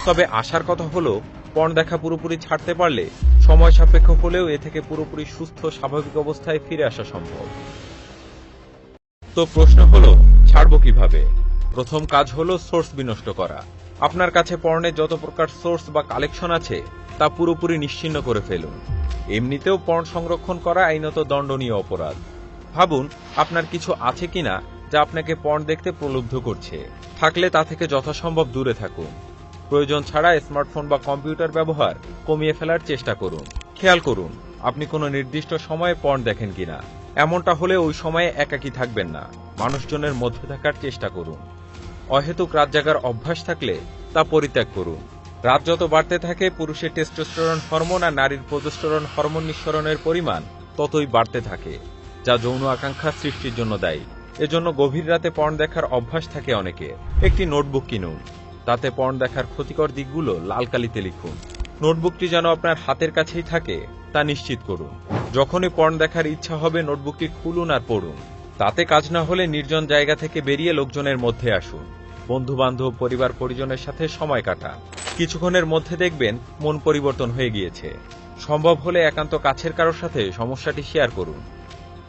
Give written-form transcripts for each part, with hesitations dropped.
তবে আশার কথা হলো পর্ন দেখা পুরোপুরি ছাড়তে পারলে সময় সাপেক্ষ হলেও এ থেকে পুরোপুরি সুস্থ স্বাভাবিক অবস্থায় ফিরে আসা সম্ভব। তো প্রশ্ন হলো ছাড়বো কিভাবে? প্রথম কাজ হলো সোর্স বিনষ্ট করা। আপনার কাছে পর্নের যত প্রকার সোর্স বা কালেকশন আছে তা পুরোপুরি নিশ্চিহ্ন করে ফেলুন। এমনিতেও পর্ন সংরক্ষণ করা আইনত দণ্ডনীয় অপরাধ। ভাবুন আপনার কিছু আছে কিনা যা আপনাকে পর্ন দেখতে প্রলুব্ধ করছে। থাকলে তা থেকে যথাসম্ভব দূরে থাকুন। প্রয়োজন ছাড়া স্মার্টফোন বা কম্পিউটার ব্যবহার কমিয়ে ফেলার চেষ্টা করুন। খেয়াল করুন আপনি কোনো নির্দিষ্ট সময়ে পর্ন দেখেন কিনা। এমনটা হলে ওই সময়ে একাকী থাকবেন না, মানুষজনের মধ্যে থাকার চেষ্টা করুন। অহেতুক রাত জাগার অভ্যাস থাকলে তা পরিত্যাগ করুন। রাত যত বাড়তে থাকে পুরুষের টেস্টোস্টেরন হরমোন আর নারীর প্রোজেস্টেরন হরমোন নিঃসরণের পরিমাণ ততই বাড়তে থাকে, যা যৌন আকাঙ্ক্ষা সৃষ্টির জন্য দায়ী। এজন্য গভীর রাতে পর্ন দেখার অভ্যাস থাকে অনেকের। একটি নোটবুক কিনুন, তাতে পর্ন দেখার ক্ষতিকর দিকগুলো লাল কালিতে লিখুন। নোটবুকটি যেন আপনার হাতের কাছেই থাকে তা নিশ্চিত করুন। যখনই পর্ন দেখার ইচ্ছা হবে নোটবুকটি খুলুন আর পড়ুন। তাতে কাজ না হলে নির্জন জায়গা থেকে বেরিয়ে লোকজনের মধ্যে আসুন। বন্ধু বান্ধব পরিবার পরিজনের সাথে সময় কাটান। কিছুক্ষণের মধ্যে দেখবেন মন পরিবর্তন হয়ে গিয়েছে। সম্ভব হলে একান্ত কাছের কারোর সাথে সমস্যাটি শেয়ার করুন।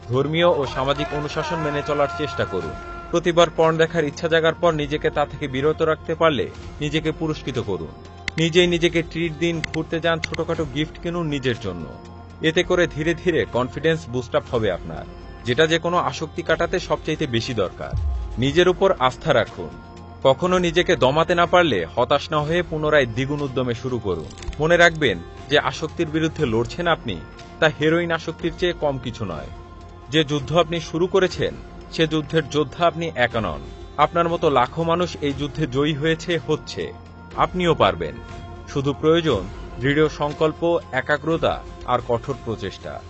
ধর্মীয় ও সামাজিক অনুশাসন মেনে চলার চেষ্টা করুন। প্রতিবার পর্ন দেখার ইচ্ছা জাগার পর নিজেকে তা থেকে বিরত রাখতে পারলে নিজেকে পুরস্কৃত করুন। নিজেই নিজেকে ট্রিট দিন, ঘুরতে যান, ছোটখাটো গিফট কিনুন নিজের জন্য। এতে করে ধীরে ধীরে কনফিডেন্স বুস্ট আপ হবে আপনার, যেটা যে কোনো আসক্তি কাটাতে সবচাইতে বেশি দরকার। নিজের উপর আস্থা রাখুন। কখনো নিজেকে দমাতে না পারলে হতাশ না হয়ে পুনরায় দ্বিগুণ উদ্যমে শুরু করুন। মনে রাখবেন যে আসক্তির বিরুদ্ধে লড়ছেন আপনি, তা হেরোইন আসক্তির চেয়ে কম কিছু নয়। যে যুদ্ধ আপনি শুরু করেছেন সে যুদ্ধের যোদ্ধা আপনি একা নন। আপনার মতো লাখো মানুষ এই যুদ্ধে জয়ী হয়েছে, হচ্ছে। আপনিও পারবেন। শুধু প্রয়োজন দৃঢ় সংকল্প, একাগ্রতা আর কঠোর প্রচেষ্টা।